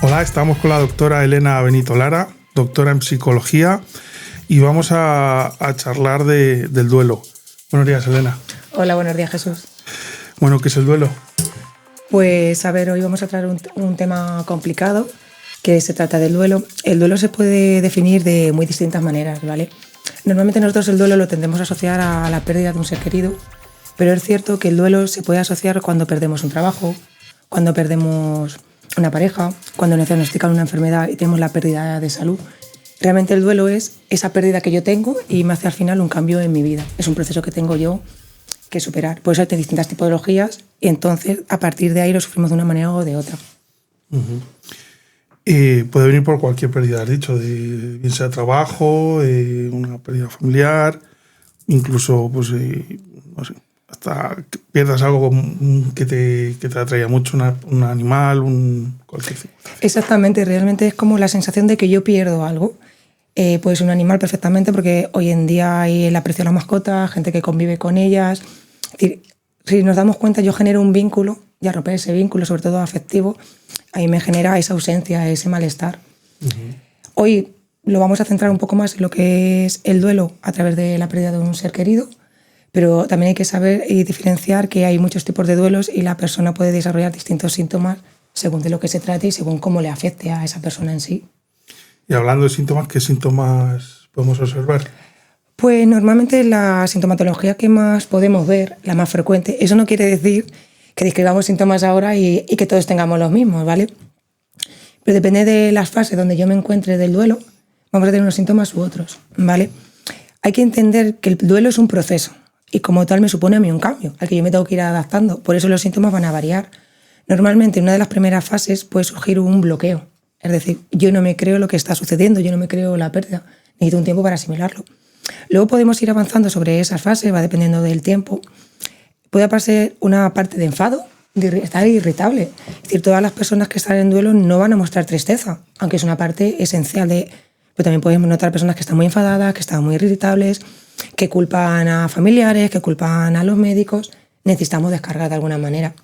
Hola, estamos con la doctora Elena Benito Lara, doctora en psicología, y vamos a charlar del duelo. Buenos días, Elena. Hola, buenos días, Jesús. Bueno, ¿qué es el duelo? Pues a ver, hoy vamos a traer un tema complicado, que se trata del duelo. El duelo se puede definir de muy distintas maneras, ¿vale? Normalmente nosotros el duelo lo tendemos a asociar a la pérdida de un ser querido, pero es cierto que el duelo se puede asociar cuando perdemos un trabajo, cuando perdemos una pareja, cuando nos diagnostican una enfermedad y tenemos la pérdida de salud. Realmente el duelo es esa pérdida que yo tengo y me hace al final un cambio en mi vida. Es un proceso que tengo yo que superar. Por eso hay distintas tipologías y entonces a partir de ahí lo sufrimos de una manera o de otra. Puede venir por cualquier pérdida, has dicho, bien sea trabajo, una pérdida familiar, incluso, pues, no sé, hasta que pierdas algo que te atraía mucho, un animal, cualquier circunstancia. Exactamente, realmente es como la sensación de que yo pierdo algo. Puede ser un animal perfectamente, porque hoy en día hay el aprecio a las mascotas, gente que convive con ellas. Es decir, si nos damos cuenta, yo genero un vínculo y a romper ese vínculo, sobre todo afectivo, ahí me genera esa ausencia, ese malestar. Hoy lo vamos a centrar un poco más en lo que es el duelo a través de la pérdida de un ser querido, pero también hay que saber y diferenciar que hay muchos tipos de duelos y la persona puede desarrollar distintos síntomas según de lo que se trate y según cómo le afecte a esa persona en sí. Y hablando de síntomas, ¿qué síntomas podemos observar? Pues normalmente la sintomatología que más podemos ver, la más frecuente, eso no quiere decir que describamos síntomas ahora y que todos tengamos los mismos, ¿vale? Pero depende de las fases donde yo me encuentre del duelo, vamos a tener unos síntomas u otros, ¿vale? Hay que entender que el duelo es un proceso y como tal me supone a mí un cambio, al que yo me tengo que ir adaptando. Por eso los síntomas van a variar. Normalmente en una de las primeras fases puede surgir un bloqueo. Es decir, yo no me creo lo que está sucediendo, yo no me creo la pérdida, necesito un tiempo para asimilarlo. Luego podemos ir avanzando sobre esas fases, va dependiendo del tiempo. Puede pasar una parte de enfado, de estar irritable. Es decir, todas las personas que están en duelo no van a mostrar tristeza, aunque es una parte esencial de... Pero también podemos notar personas que están muy enfadadas, que están muy irritables, que culpan a familiares, que culpan a los médicos. Necesitamos descargar de alguna manera.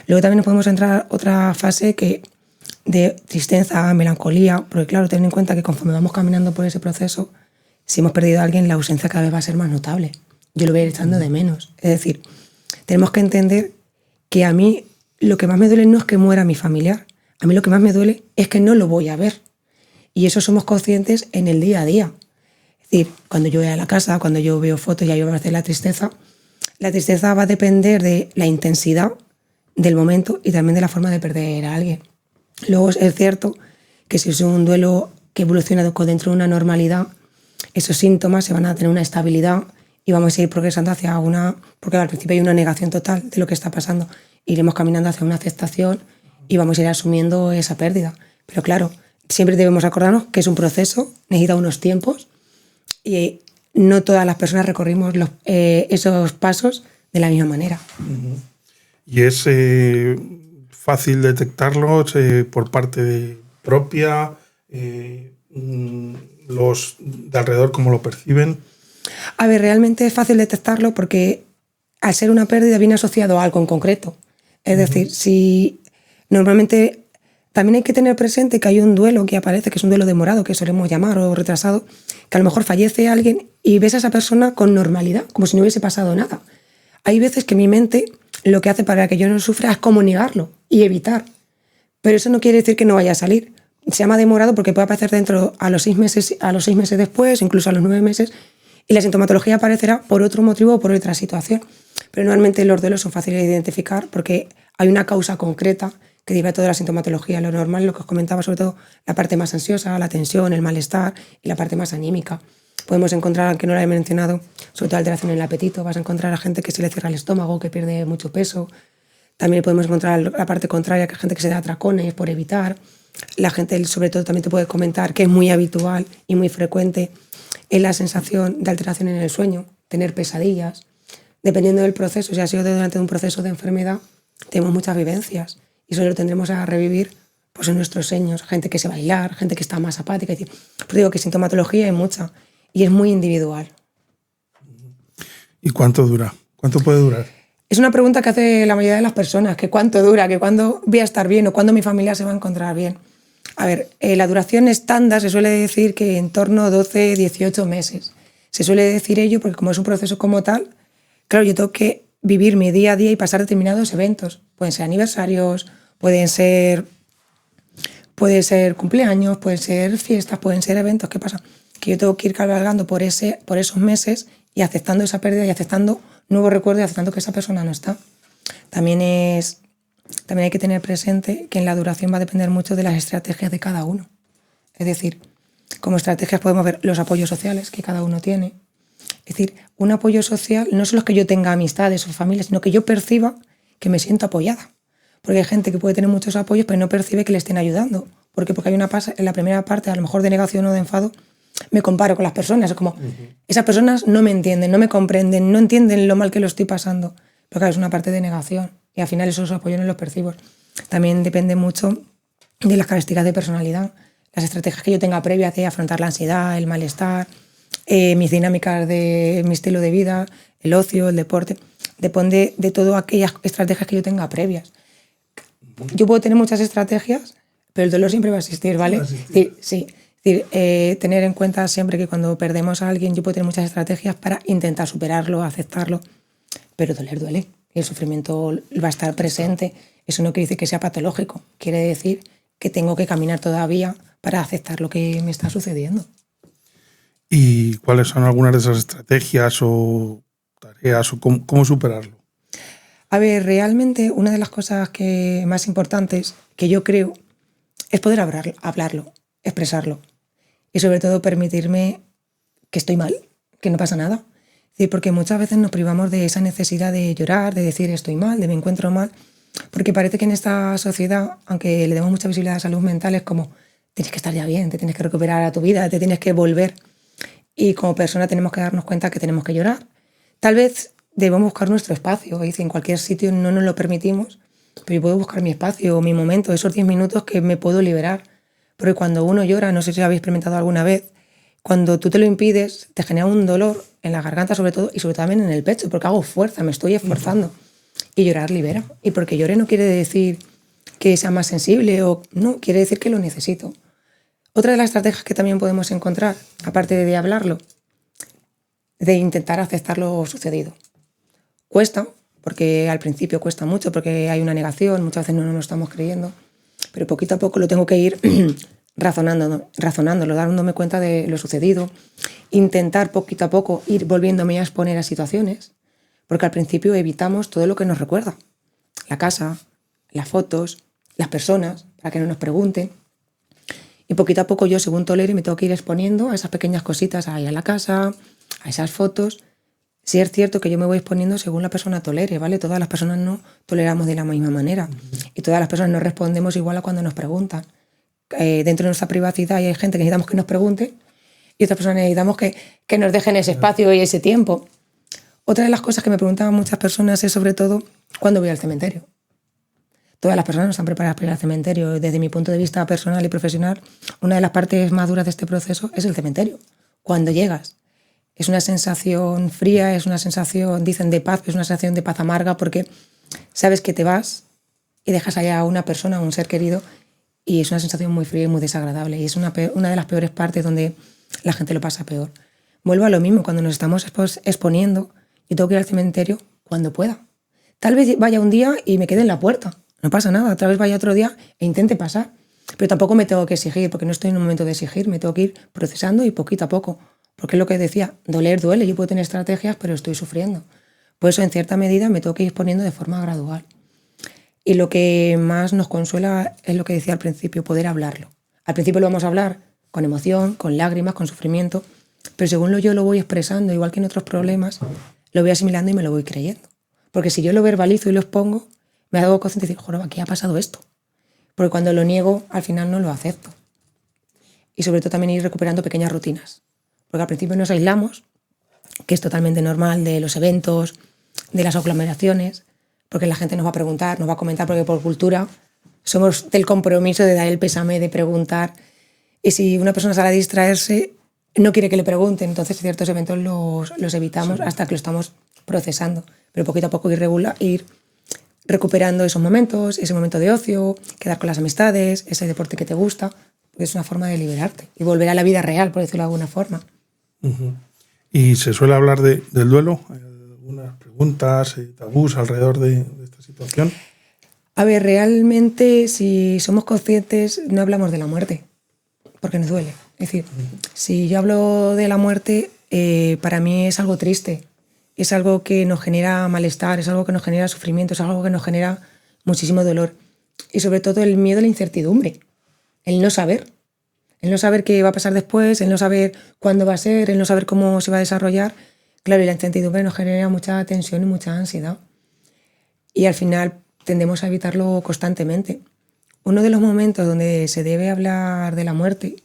Luego también podemos entrar a otra fase de tristeza, melancolía, porque claro, ten en cuenta que conforme vamos caminando por ese proceso, si hemos perdido a alguien, la ausencia cada vez va a ser más notable. Yo lo voy a ir echando de menos. Es decir, tenemos que entender que a mí lo que más me duele no es que muera mi familiar. A mí lo que más me duele es que no lo voy a ver. Y eso somos conscientes en el día a día. Es decir, cuando yo voy a la casa, cuando yo veo fotos y ahí va a hacer la tristeza va a depender de la intensidad del momento y también de la forma de perder a alguien. Luego es cierto que si es un duelo que evoluciona dentro de una normalidad, esos síntomas se van a tener una estabilidad y vamos a ir progresando hacia una... Porque al principio hay una negación total de lo que está pasando. Iremos caminando hacia una aceptación y vamos a ir asumiendo esa pérdida. Pero claro, siempre debemos acordarnos que es un proceso, necesita unos tiempos y no todas las personas recorrimos esos pasos de la misma manera. Y es fácil detectarlo por parte propia, los de alrededor cómo lo perciben. A ver, realmente es fácil detectarlo porque al ser una pérdida viene asociado a algo en concreto. Es decir, si normalmente también hay que tener presente que hay un duelo que aparece, que es un duelo demorado, que solemos llamar, o retrasado, que a lo mejor fallece alguien y ves a esa persona con normalidad, como si no hubiese pasado nada. Hay veces que mi mente lo que hace para que yo no sufra es como negarlo y evitar. Pero eso no quiere decir que no vaya a salir. Se llama demorado porque puede aparecer dentro a los 6 meses después, incluso a los 9 meses, y la sintomatología aparecerá por otro motivo o por otra situación. Pero normalmente los duelos son fáciles de identificar porque hay una causa concreta que deriva toda la sintomatología. Lo normal, lo que os comentaba, sobre todo la parte más ansiosa, la tensión, el malestar y la parte más anímica. Podemos encontrar, aunque no lo he mencionado, sobre todo alteración en el apetito. Vas a encontrar a gente que se le cierra el estómago, que pierde mucho peso. También podemos encontrar la parte contraria, que hay gente que se da atracones por evitar. La gente, sobre todo, también te puede comentar que es muy habitual y muy frecuente es la sensación de alteración en el sueño, tener pesadillas. Dependiendo del proceso, si ha sido durante un proceso de enfermedad, tenemos muchas vivencias y eso lo tendremos a revivir pues, en nuestros sueños. Gente que se bailar, gente que está más apática. Pues digo que sintomatología hay mucha y es muy individual. ¿Y cuánto dura? ¿Cuánto puede durar? Es una pregunta que hace la mayoría de las personas, que cuánto dura, que cuándo voy a estar bien o cuándo mi familia se va a encontrar bien. A ver, la duración estándar se suele decir que en torno a 12, 18 meses. Se suele decir ello porque como es un proceso como tal, claro, yo tengo que vivir mi día a día y pasar determinados eventos. Pueden ser aniversarios, pueden ser cumpleaños, pueden ser fiestas, pueden ser eventos. ¿Qué pasa? Que yo tengo que ir cabalgando por esos meses y aceptando esa pérdida y aceptando nuevos recuerdos y aceptando que esa persona no está. También hay que tener presente que en la duración va a depender mucho de las estrategias de cada uno. Es decir, como estrategias podemos ver los apoyos sociales que cada uno tiene. Es decir, un apoyo social no solo es que yo tenga amistades o familias, sino que yo perciba que me siento apoyada. Porque hay gente que puede tener muchos apoyos pero no percibe que le estén ayudando. ¿Por qué? Porque hay en la primera parte, a lo mejor de negación o de enfado, me comparo con las personas. Es como, esas personas no me entienden, no me comprenden, no entienden lo mal que lo estoy pasando. Pero claro, es una parte de negación. Y al final esos apoyos no los percibo. También depende mucho de las características de personalidad, las estrategias que yo tenga previas de afrontar la ansiedad, el malestar, mis dinámicas de mi estilo de vida, el ocio, el deporte. Depende de todas aquellas estrategias que yo tenga previas. Yo puedo tener muchas estrategias, pero el dolor siempre va a existir, ¿vale? Va a existir. Sí. Es decir, tener en cuenta siempre que cuando perdemos a alguien yo puedo tener muchas estrategias para intentar superarlo, aceptarlo, pero doler duele. Y el sufrimiento va a estar presente. Eso no quiere decir que sea patológico. Quiere decir que tengo que caminar todavía para aceptar lo que me está sucediendo. ¿Y cuáles son algunas de esas estrategias o tareas o cómo superarlo? A ver, realmente una de las cosas más importantes que yo creo es poder hablarlo, expresarlo. Y sobre todo permitirme que estoy mal, que no pasa nada. Sí, porque muchas veces nos privamos de esa necesidad de llorar, de decir estoy mal, de me encuentro mal, porque parece que en esta sociedad, aunque le demos mucha visibilidad a la salud mental, es como tienes que estar ya bien, te tienes que recuperar a tu vida, te tienes que volver. Y como persona tenemos que darnos cuenta que tenemos que llorar. Tal vez debemos buscar nuestro espacio, en cualquier sitio no nos lo permitimos, pero yo puedo buscar mi espacio, mi momento, esos 10 minutos que me puedo liberar. Porque cuando uno llora, no sé si lo habéis experimentado alguna vez, cuando tú te lo impides, te genera un dolor en la garganta sobre todo y sobre todo también en el pecho, porque hago fuerza, me estoy esforzando. Y llorar libera. Y porque llore no quiere decir que sea más sensible o no, quiere decir que lo necesito. Otra de las estrategias que también podemos encontrar, aparte de hablarlo, de intentar aceptar lo sucedido. Cuesta, porque al principio cuesta mucho, porque hay una negación, muchas veces no nos lo estamos creyendo, pero poquito a poco lo tengo que ir razonándolo, dándome cuenta de lo sucedido, intentar poquito a poco ir volviéndome a exponer a situaciones, porque al principio evitamos todo lo que nos recuerda, la casa, las fotos, las personas, para que no nos pregunten, y poquito a poco yo, según tolero, me tengo que ir exponiendo a esas pequeñas cositas, a ir a la casa, a esas fotos. Sí es cierto que yo me voy exponiendo según la persona tolere, ¿vale? Todas las personas no toleramos de la misma manera y todas las personas no respondemos igual a cuando nos preguntan. Dentro de nuestra privacidad hay gente que necesitamos que nos pregunte y otras personas necesitamos que nos dejen ese espacio y ese tiempo. Otra de las cosas que me preguntaban muchas personas es sobre todo cuándo voy al cementerio. Todas las personas no están preparadas para ir al cementerio. Desde mi punto de vista personal y profesional, una de las partes más duras de este proceso es el cementerio. Cuando llegas, es una sensación fría, es una sensación, dicen, de paz, es una sensación de paz amarga porque sabes que te vas y dejas allá a una persona, a un ser querido, y es una sensación muy fría y muy desagradable. Y es una de las peores partes donde la gente lo pasa peor. Vuelvo a lo mismo, cuando nos estamos exponiendo, yo tengo que ir al cementerio cuando pueda. Tal vez vaya un día y me quede en la puerta. No pasa nada, tal vez vaya otro día e intente pasar. Pero tampoco me tengo que exigir, porque no estoy en un momento de exigir, me tengo que ir procesando y poquito a poco. Porque es lo que decía, doler duele, yo puedo tener estrategias, pero estoy sufriendo. Por eso, en cierta medida, me tengo que ir poniendo de forma gradual. Y lo que más nos consuela es lo que decía al principio, poder hablarlo. Al principio lo vamos a hablar con emoción, con lágrimas, con sufrimiento, pero según yo lo voy expresando, igual que en otros problemas, lo voy asimilando y me lo voy creyendo. Porque si yo lo verbalizo y lo expongo, me hago consciente de decir, joroba, ¿qué ha pasado esto? Porque cuando lo niego, al final no lo acepto. Y sobre todo también ir recuperando pequeñas rutinas. Porque al principio nos aislamos, que es totalmente normal, de los eventos, de las aglomeraciones, porque la gente nos va a preguntar, nos va a comentar, porque por cultura somos del compromiso de dar el pésame, de preguntar. Y si una persona sale a distraerse, no quiere que le pregunten, entonces ciertos eventos los evitamos hasta que lo estamos procesando. Pero poquito a poco ir recuperando esos momentos, ese momento de ocio, quedar con las amistades, ese deporte que te gusta, Es una forma de liberarte y volver a la vida real, por decirlo de alguna forma. Uh-huh. ¿Y se suele hablar del duelo? ¿Hay algunas preguntas, tabús alrededor de esta situación? A ver, realmente, si somos conscientes, no hablamos de la muerte, porque nos duele. Es decir, si yo hablo de la muerte, para mí es algo triste, es algo que nos genera malestar, es algo que nos genera sufrimiento, es algo que nos genera muchísimo dolor. Y sobre todo el miedo a la incertidumbre, el no saber qué va a pasar después, el no saber cuándo va a ser, el no saber cómo se va a desarrollar. Claro, y la incertidumbre nos genera mucha tensión y mucha ansiedad. Y al final tendemos a evitarlo constantemente. Uno de los momentos donde se debe hablar de la muerte,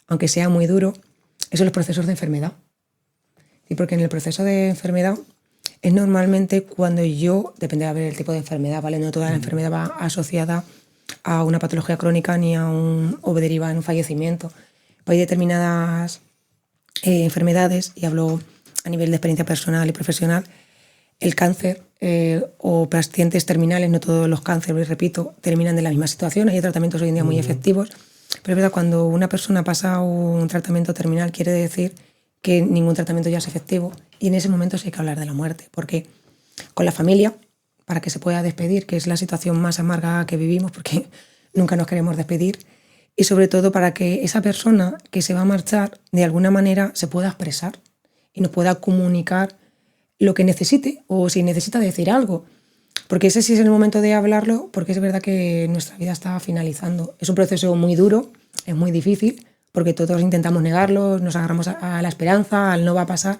aunque sea muy duro, son los procesos de enfermedad. Y porque en el proceso de enfermedad es normalmente cuando depende de ver el tipo de enfermedad, ¿vale? No toda la enfermedad va asociada a una patología crónica ni o deriva en un fallecimiento. Pero hay determinadas enfermedades, y hablo a nivel de experiencia personal y profesional, el cáncer o pacientes terminales, no todos los cánceres, repito, terminan de la misma situación. Hay tratamientos hoy en día muy efectivos, pero es verdad, cuando una persona pasa un tratamiento terminal quiere decir que ningún tratamiento ya es efectivo, y en ese momento sí hay que hablar de la muerte, porque con la familia, para que se pueda despedir, que es la situación más amarga que vivimos, porque nunca nos queremos despedir, y sobre todo para que esa persona que se va a marchar de alguna manera se pueda expresar y nos pueda comunicar lo que necesite, o si necesita decir algo, porque ese sí es el momento de hablarlo, porque es verdad que nuestra vida está finalizando. Es un proceso muy duro, es muy difícil, porque todos intentamos negarlo, nos agarramos a la esperanza, al no va a pasar,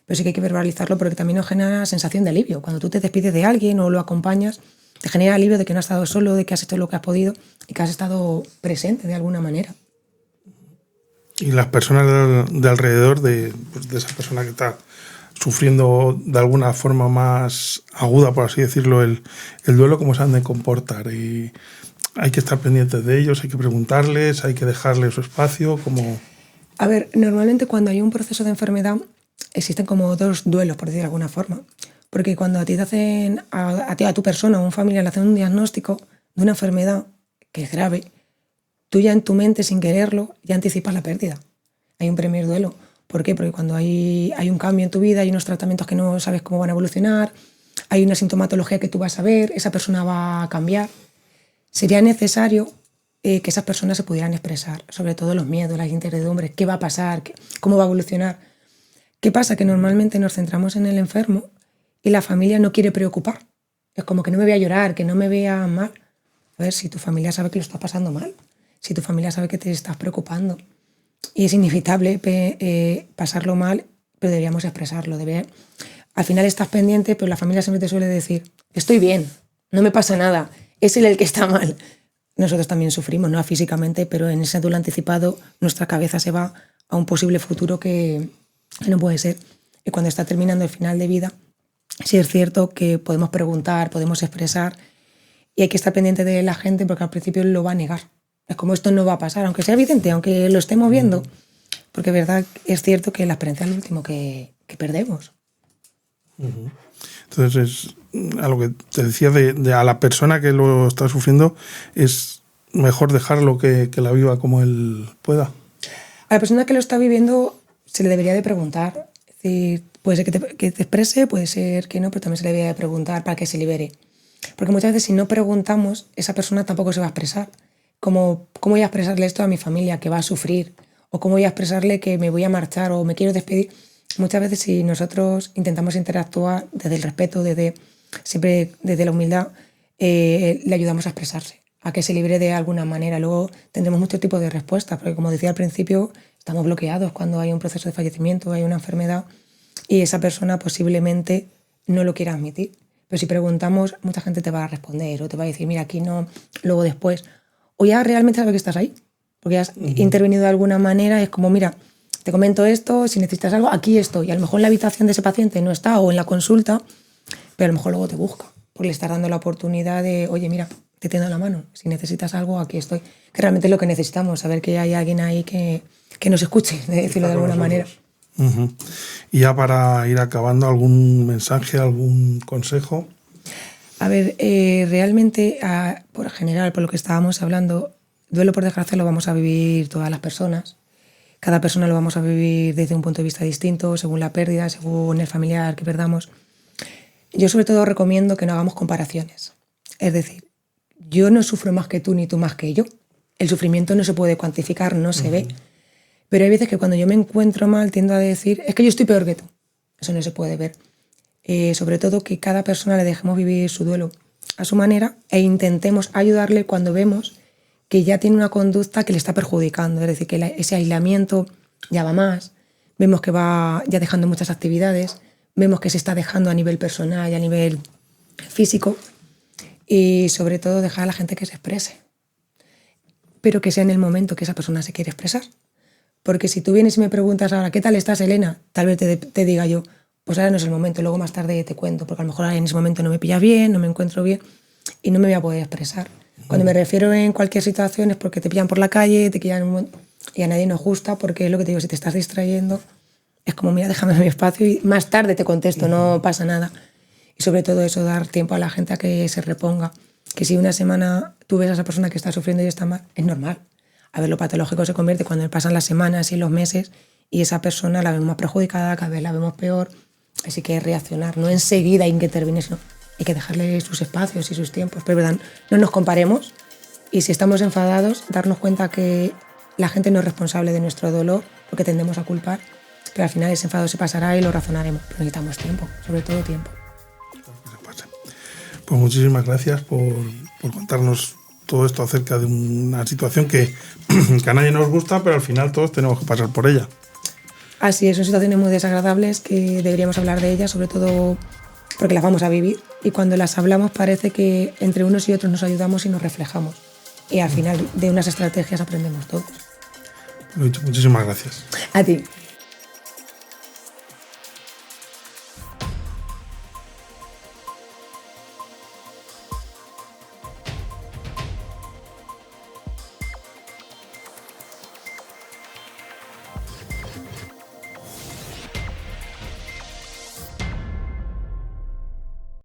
pero sí que hay que verbalizarlo, porque también nos genera sensación de alivio. Cuando tú te despides de alguien o lo acompañas, te genera alivio de que no has estado solo, de que has hecho lo que has podido y que has estado presente de alguna manera. Y las personas de alrededor de esa persona que está sufriendo de alguna forma más aguda, por así decirlo, el duelo, ¿cómo se han de comportar? Y hay que estar pendientes de ellos, hay que preguntarles, hay que dejarles su espacio, como... A ver, normalmente cuando hay un proceso de enfermedad existen como dos duelos, por decir de alguna forma. Porque cuando a ti te hacen, a tu persona o a un familiar le hacen un diagnóstico de una enfermedad que es grave, tú ya en tu mente, sin quererlo, ya anticipas la pérdida. Hay un primer duelo. ¿Por qué? Porque cuando hay un cambio en tu vida, hay unos tratamientos que no sabes cómo van a evolucionar, hay una sintomatología que tú vas a ver, esa persona va a cambiar. Sería necesario que esas personas se pudieran expresar, sobre todo los miedos, las incertidumbres, qué va a pasar, cómo va a evolucionar. ¿Qué pasa? Que normalmente nos centramos en el enfermo y la familia no quiere preocupar. Es como que no me vea llorar, que no me vea mal. A ver, si tu familia sabe que lo estás pasando mal, si tu familia sabe que te estás preocupando, y es inevitable pasarlo mal, pero deberíamos expresarlo. Al final estás pendiente, pero la familia siempre te suele decir: estoy bien, no me pasa nada, es él el que está mal. Nosotros también sufrimos, no físicamente, pero en ese duelo anticipado nuestra cabeza se va a un posible futuro que no puede ser. Y cuando está terminando el final de vida, sí es cierto que podemos preguntar, podemos expresar, y hay que estar pendiente de la gente, porque al principio lo va a negar. Es como, esto no va a pasar, aunque sea evidente, aunque lo estemos viendo. Porque verdad, es cierto que la experiencia es lo último que perdemos. Uh-huh. Entonces, a lo que te decía a la persona que lo está sufriendo, es mejor dejarlo que la viva como él pueda. A la persona que lo está viviendo se le debería de preguntar. Es decir, puede ser que te exprese, puede ser que no, pero también se le debería de preguntar para que se libere. Porque muchas veces, si no preguntamos, esa persona tampoco se va a expresar. ¿Cómo voy a expresarle esto a mi familia que va a sufrir? ¿O cómo voy a expresarle que me voy a marchar o me quiero despedir? Muchas veces, si nosotros intentamos interactuar desde el respeto, siempre desde la humildad, le ayudamos a expresarse, a que se libre de alguna manera. Luego tendremos muchos tipos de respuestas, porque como decía al principio, estamos bloqueados cuando hay un proceso de fallecimiento, hay una enfermedad, y esa persona posiblemente no lo quiera admitir. Pero si preguntamos, mucha gente te va a responder o te va a decir: mira, aquí no, luego después. O ya realmente sabe que estás ahí, porque has intervenido de alguna manera. Es como: mira, te comento esto, si necesitas algo, aquí estoy. Y a lo mejor en la habitación de ese paciente no está, o en la consulta, pero a lo mejor luego te busca, porque le estás dando la oportunidad de: oye, mira, te tiendo la mano, si necesitas algo, aquí estoy. Que realmente es lo que necesitamos, saber que hay alguien ahí que nos escuche, de decirlo de alguna manera. Uh-huh. Y ya para ir acabando, ¿algún mensaje, algún consejo? A ver, realmente, por general, por lo que estábamos hablando, Duelo, por desgracia, lo vamos a vivir todas las personas. Cada persona lo vamos a vivir desde un punto de vista distinto, según la pérdida, según el familiar que perdamos. Yo sobre todo recomiendo que no hagamos comparaciones. Es decir, yo no sufro más que tú ni tú más que yo. El sufrimiento no se puede cuantificar, no se ve. Pero hay veces que cuando yo me encuentro mal tiendo a decir, es que yo estoy peor que tú. Eso no se puede ver. Sobre todo que cada persona le dejemos vivir su duelo a su manera e intentemos ayudarle cuando vemos que ya tiene una conducta que le está perjudicando. Es decir, que ese aislamiento ya va más, vemos que va ya dejando muchas actividades, vemos que se está dejando a nivel personal y a nivel físico, y sobre todo dejar a la gente que se exprese, pero que sea en el momento que esa persona se quiere expresar. Porque si tú vienes y me preguntas ahora, ¿qué tal estás, Elena? Tal vez te diga yo, pues ahora no es el momento, luego más tarde te cuento, porque a lo mejor en ese momento no me pillas bien, no me encuentro bien y no me voy a poder expresar. Cuando me refiero en cualquier situación es porque te pillan por la calle, te pillan y a nadie nos gusta, porque es lo que te digo, si te estás distrayendo, es como, mira, déjame mi espacio y más tarde te contesto, no pasa nada. Y sobre todo eso, dar tiempo a la gente a que se reponga. Que si una semana tú ves a esa persona que está sufriendo y está mal, es normal. A ver, lo patológico se convierte cuando pasan las semanas y los meses y esa persona la vemos más perjudicada, cada vez la vemos peor. Así que reaccionar, no enseguida hay que intervenir, sino hay que dejarle sus espacios y sus tiempos. Pero verdad, no nos comparemos y si estamos enfadados, darnos cuenta que la gente no es responsable de nuestro dolor, porque tendemos a culpar, pero al final ese enfado se pasará y lo razonaremos. Pero necesitamos tiempo, sobre todo tiempo. Pues muchísimas gracias por contarnos todo esto acerca de una situación que a nadie nos gusta, pero al final todos tenemos que pasar por ella. Así es, son situaciones muy desagradables que deberíamos hablar de ellas, sobre todo porque las vamos a vivir, y cuando las hablamos parece que entre unos y otros nos ayudamos y nos reflejamos. Y al final de unas estrategias aprendemos todos. Muchísimas gracias. A ti.